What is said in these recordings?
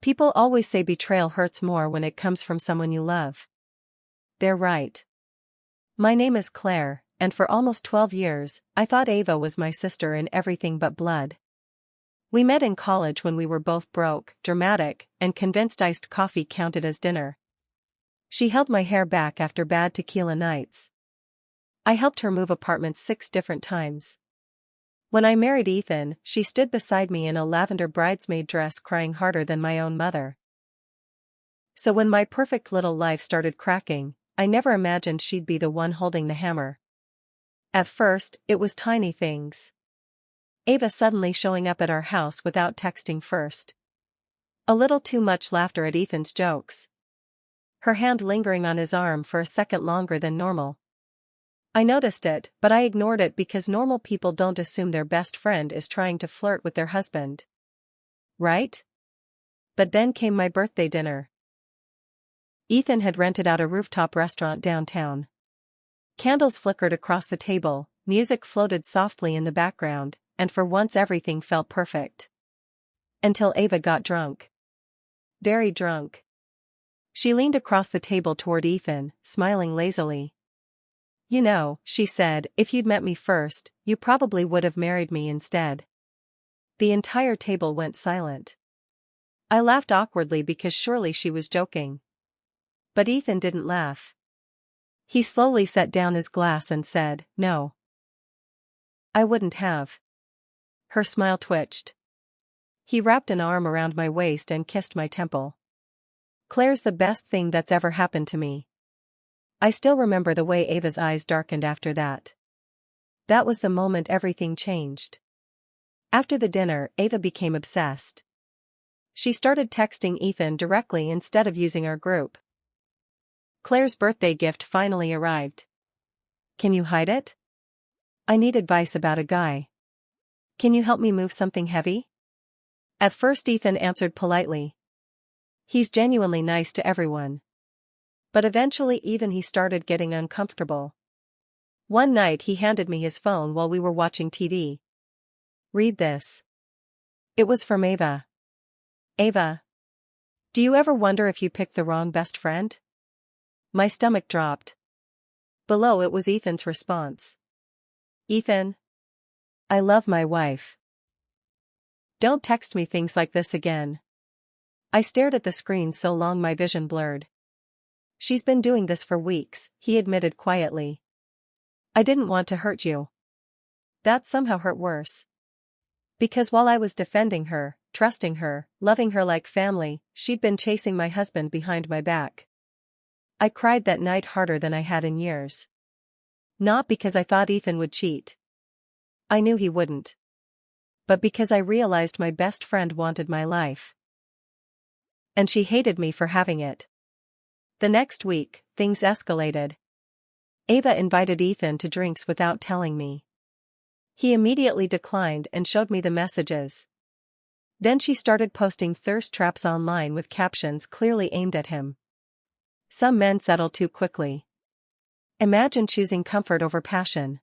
People always say betrayal hurts more when it comes from someone you love. They're right. My name is Claire, and for almost 12 years, I thought Ava was my sister in everything but blood. We met in college when we were both broke, dramatic, and convinced iced coffee counted as dinner. She held my hair back after bad tequila nights. I helped her move apartments 6 different times. When I married Ethan, she stood beside me in a lavender bridesmaid dress crying harder than my own mother. So when my perfect little life started cracking, I never imagined she'd be the one holding the hammer. At first, it was tiny things. Ava suddenly showing up at our house without texting first. A little too much laughter at Ethan's jokes. Her hand lingering on his arm for a second longer than normal. I noticed it, but I ignored it because normal people don't assume their best friend is trying to flirt with their husband. Right? But then came my birthday dinner. Ethan had rented out a rooftop restaurant downtown. Candles flickered across the table, music floated softly in the background, and for once everything felt perfect. Until Ava got drunk. Very drunk. She leaned across the table toward Ethan, smiling lazily. You know, she said, if you'd met me first, you probably would have married me instead. The entire table went silent. I laughed awkwardly because surely she was joking. But Ethan didn't laugh. He slowly set down his glass and said, No. I wouldn't have. Her smile twitched. He wrapped an arm around my waist and kissed my temple. Claire's the best thing that's ever happened to me. I still remember the way Ava's eyes darkened after that. That was the moment everything changed. After the dinner, Ava became obsessed. She started texting Ethan directly instead of using our group. Claire's birthday gift finally arrived. Can you hide it? I need advice about a guy. Can you help me move something heavy? At first Ethan answered politely. He's genuinely nice to everyone. But eventually even he started getting uncomfortable. One night he handed me his phone while we were watching TV. Read this. It was from Ava. Ava. Do you ever wonder if you picked the wrong best friend? My stomach dropped. Below it was Ethan's response. Ethan. I love my wife. Don't text me things like this again. I stared at the screen so long my vision blurred. She's been doing this for weeks, he admitted quietly. I didn't want to hurt you. That somehow hurt worse. Because while I was defending her, trusting her, loving her like family, she'd been chasing my husband behind my back. I cried that night harder than I had in years. Not because I thought Ethan would cheat. I knew he wouldn't. But because I realized my best friend wanted my life. And she hated me for having it. The next week, things escalated. Ava invited Ethan to drinks without telling me. He immediately declined and showed me the messages. Then she started posting thirst traps online with captions clearly aimed at him. Some men settle too quickly. Imagine choosing comfort over passion.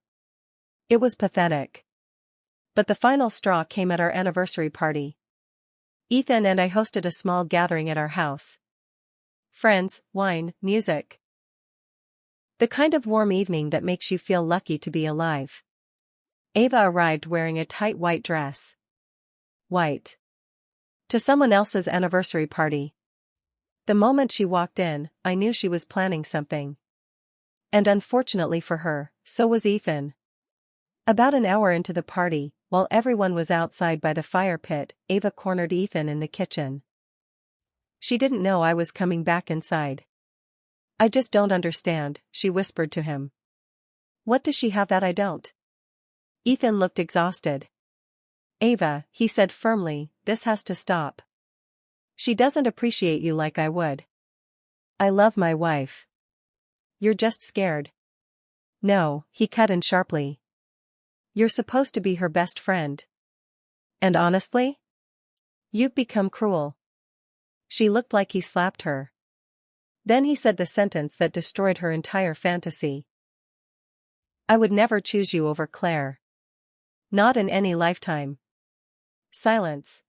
It was pathetic. But the final straw came at our anniversary party. Ethan and I hosted a small gathering at our house. Friends, wine, music. The kind of warm evening that makes you feel lucky to be alive. Ava arrived wearing a tight white dress. White. To someone else's anniversary party. The moment she walked in, I knew she was planning something. And unfortunately for her, so was Ethan. About an hour into the party, while everyone was outside by the fire pit, Ava cornered Ethan in the kitchen. She didn't know I was coming back inside. I just don't understand, she whispered to him. What does she have that I don't? Ethan looked exhausted. Ava, he said firmly, this has to stop. She doesn't appreciate you like I would. I love my wife. You're just scared. No, he cut in sharply. You're supposed to be her best friend. And honestly? You've become cruel. She looked like he slapped her. Then he said the sentence that destroyed her entire fantasy. I would never choose you over Claire. Not in any lifetime. Silence.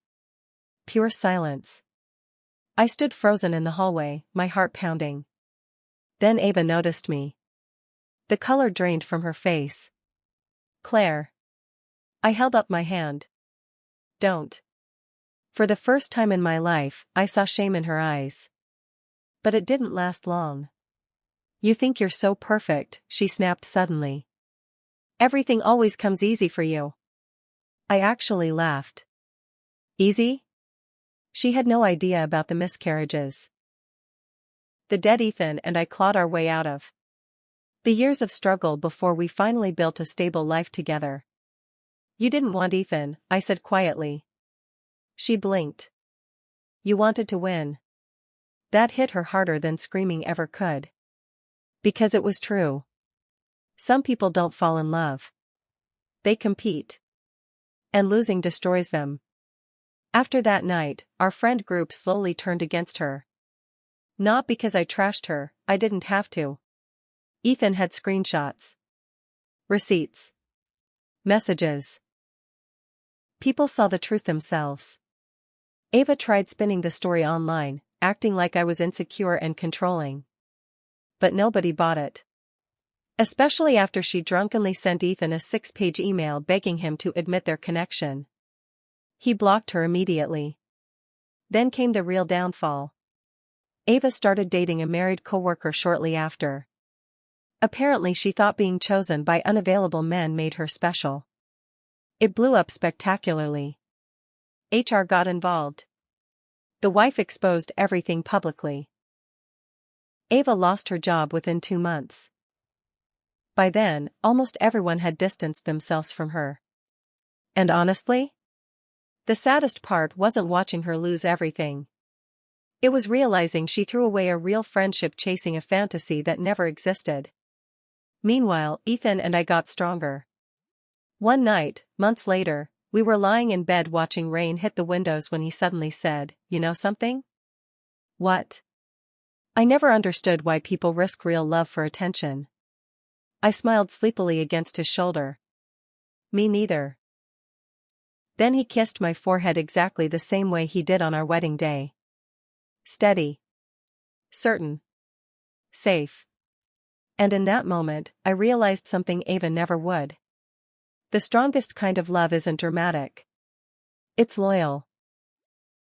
Pure silence. I stood frozen in the hallway, my heart pounding. Then Ava noticed me. The color drained from her face. Claire. I held up my hand. Don't. For the first time in my life, I saw shame in her eyes. But it didn't last long. You think you're so perfect, she snapped suddenly. Everything always comes easy for you. I actually laughed. Easy? She had no idea about the miscarriages. The dead Ethan and I clawed our way out of. The years of struggle before we finally built a stable life together. You didn't want Ethan, I said quietly. She blinked. You wanted to win. That hit her harder than screaming ever could. Because it was true. Some people don't fall in love. They compete. And losing destroys them. After that night, our friend group slowly turned against her. Not because I trashed her, I didn't have to. Ethan had screenshots. Receipts. Messages. People saw the truth themselves. Ava tried spinning the story online, acting like I was insecure and controlling. But nobody bought it. Especially after she drunkenly sent Ethan a 6-page email begging him to admit their connection. He blocked her immediately. Then came the real downfall. Ava started dating a married coworker shortly after. Apparently she thought being chosen by unavailable men made her special. It blew up spectacularly. HR got involved. The wife exposed everything publicly. Ava lost her job within 2 months. By then, almost everyone had distanced themselves from her. And honestly? The saddest part wasn't watching her lose everything. It was realizing she threw away a real friendship chasing a fantasy that never existed. Meanwhile, Ethan and I got stronger. One night, months later, we were lying in bed watching rain hit the windows when he suddenly said, "You know something?" What? I never understood why people risk real love for attention. I smiled sleepily against his shoulder. Me neither. Then he kissed my forehead exactly the same way he did on our wedding day. Steady. Certain. Safe. And in that moment, I realized something Ava never would. The strongest kind of love isn't dramatic. It's loyal.